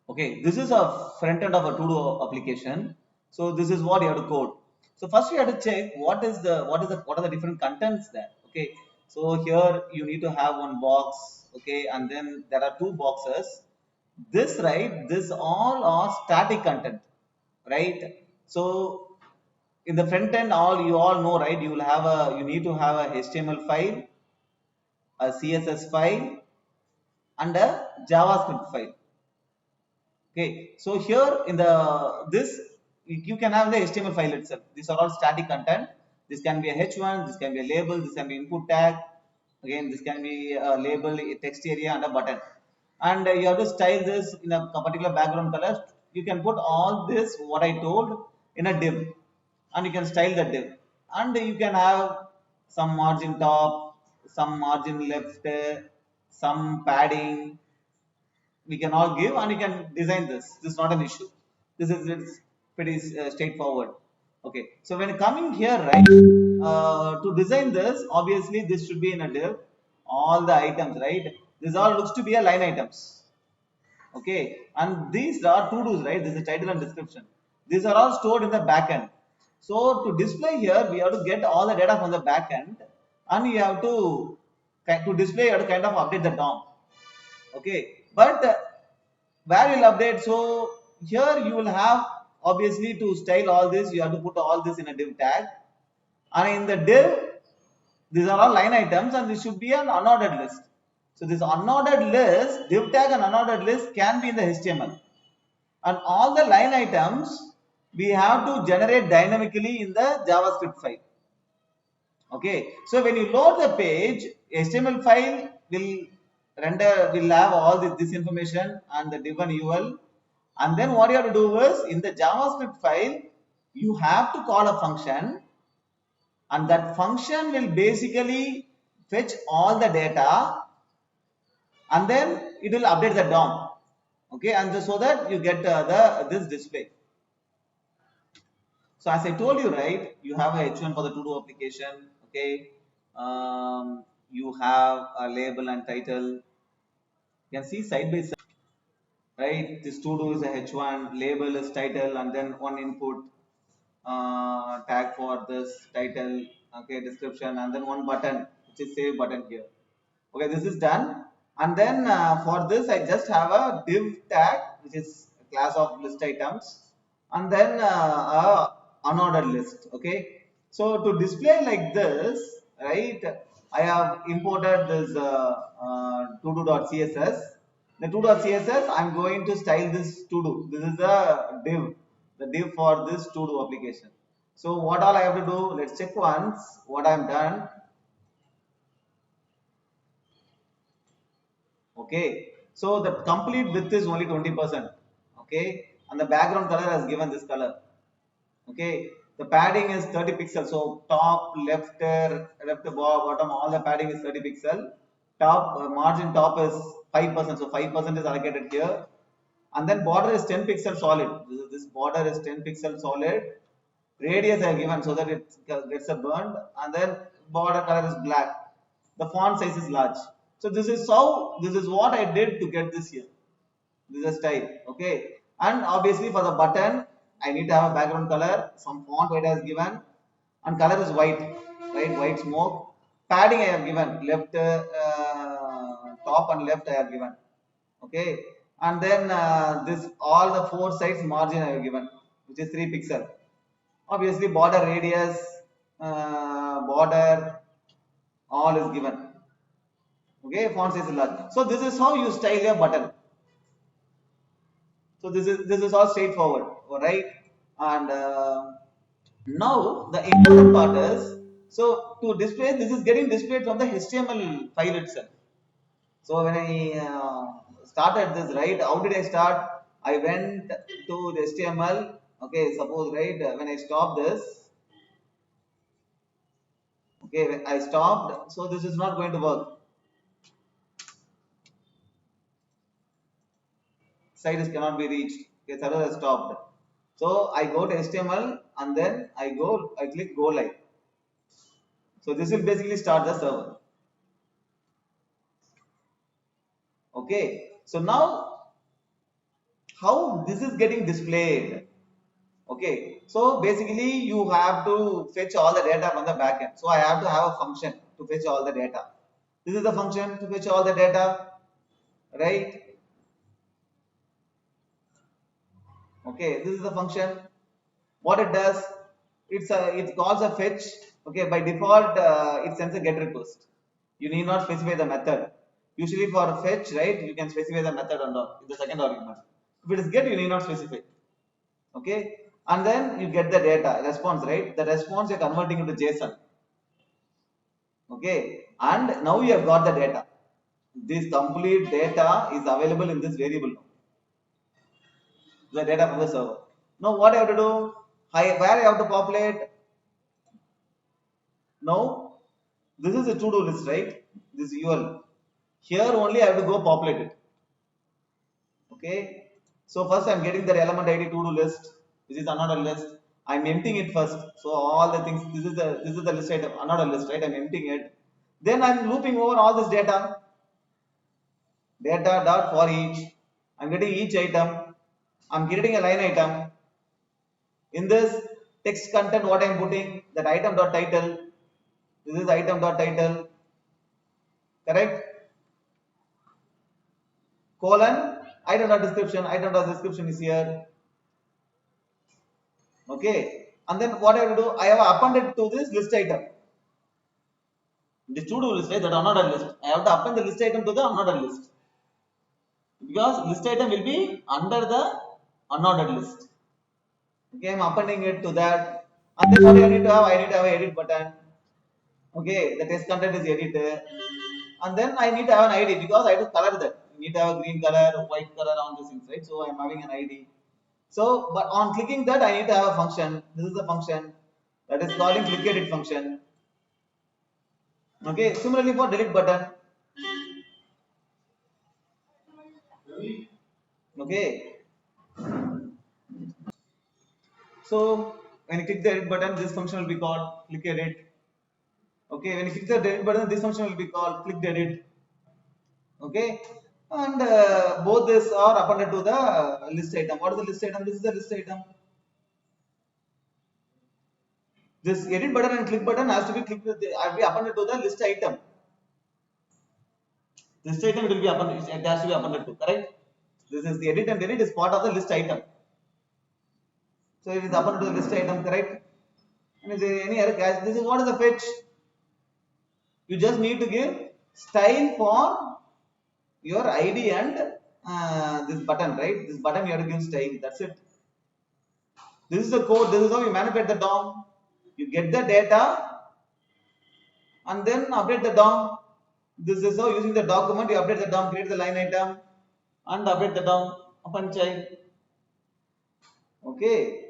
Okay, this is a front end of a to-do application. So this is what you have to code. So first you have to check what are the different contents there. Okay, so here you need to have one box. Okay, and then there are two boxes. This right, this all are static content, right? So in the front end, you all know, right? You need to have a HTML file, a CSS file, and a JavaScript file. Okay, so here in the this you can have the HTML file itself. These are all static content. This can be a H1, this can be a label, this can be input tag. Again, this can be a label, a text area, and a button. And you have to style this in a particular background color. You can put all this what I told in a div, and you can style the div. And you can have some margin top, some margin left, some padding, we can all give, and you can design this is not an issue. This is it's pretty straightforward. Okay, so when coming here, right, to design this, obviously this should be in a div, all the items, right, this all looks to be a line items. Okay, and these are to dos, right, this is title and description. These are all stored in the backend. So to display here, we have to get all the data from the backend, and you have to display, you have to kind of update the DOM. Okay, but where will update, so here you will have, obviously, to style all this you have to put all this in a div tag, and in the div these are all line items, and this should be an unordered list. So this unordered list, div tag and unordered list can be in the HTML, and all the line items we have to generate dynamically in the JavaScript file. Okay, so when you load the page, HTML file will have all this information and the div and UL, and then what you have to do is in the JavaScript file you have to call a function, and that function will basically fetch all the data, and then it will update the DOM. Okay, and so that you get this display. So as I told you, right, you have a H1 for the to-do application. Okay, you have a label and title. You can see side by side, right? This to-do is a H1, label is title, and then one input tag for this title. Okay, description, and then one button, which is save button here. Okay, this is done, and then for this I just have a div tag, which is a class of list items, and then a unordered list. Okay, so to display like this, right, I have imported this todo.css. The todo.css, I'm going to style this todo. This is the div for this todo application. So what all I have to do, let's check once what I'm done. Okay, so the complete width is only 20%. Okay, and the background color has given this color. Okay, the padding is 30 pixels, so top, left, bottom, all the padding is 30 pixel. Top margin top is 5%, so 5% is allocated here, and then border is 10 pixel solid. This border is 10 pixel solid. Radius I have given so that it gets a burned, and then border color is black. The font size is large. So this is what I did to get this here. This is a style. Okay, and obviously for the button I need to have a background color. Some font weight has given, and color is white, right? White smoke. Padding I have given, left, top and left I have given. Okay, and then this all the four sides margin I have given, which is 3 pixel. Obviously border radius, border, all is given. Okay, font size is large. So this is how you style your button. So this is all straightforward, all right? And now the important part is, so to display, this is getting displayed from the HTML file itself. So when I started this, right, how did I start? I went to the HTML. Okay, suppose, right, when I stop this, okay, when I stopped, so this is not going to work. Site is cannot be reached. Okay, server has stopped. So I go to HTML, and then I click go live. So this will basically start the server. Okay, so now how this is getting displayed. Okay, so basically you have to fetch all the data from the backend. So I have to have a function to fetch all the data. This is the function to fetch all the data, right? Okay, this is the function. What it does, it calls a fetch. Okay, by default it sends a get request. You need not specify the method. Usually for fetch, right, you can specify the method or not in the second argument. If it is get, you need not specify. Okay, and then you get the data response, right? The response you're converting into JSON. Okay, and now you have got the data. This complete data is available in this variable now, the data from the server. Now what I have to do, where I have to populate. Now this is a to-do list, right? This UL here only I have to go populate it. Okay, so first I'm getting the element ID to-do list, which is another list. I'm emptying it first. So all the things, this is the list item, another list, right? I'm emptying it. Then I'm looping over all this data dot for each. I'm getting each item. I'm getting a line item. In this text content, what I'm putting, that item dot title. This is item dot title, correct? Colon item dot description. Item dot description is here. Okay, and then what I have to do, I have appended to this list item. This to-do list, right? That another list. I have to append the list item to the another list, because list item will be under the unordered list. Okay, I'm appending it to that. And then what I need to have? I need to have an edit button. Okay, the text content is edited. And then I need to have an ID, because I have to color that. You need to have a green color, white color on these things, right? So I'm having an ID. So, but on clicking that, I need to have a function. This is the function that is calling click edit function. Okay, similarly for delete button. Okay, so when you click the edit button, this function will be called click edit. Okay, when you click the delete button, this function will be called click edit. Okay, and both this are appended to the list item. What is the list item? This is the list item. This edit button and click button has to be clicked with, be appended to the list item. List item will be appended. It has to be appended to, correct? This is the edit and delete is part of the list item. So it is appended to the list item, correct? And is there any other catch? This is what is the fetch. You just need to give style for your ID and this button, right? This button you have to give style. That's it. This is the code. This is how you manipulate the DOM. You get the data and then update the DOM. This is how, using the document, you update the DOM, create the line item and update the DOM upon child. Okay.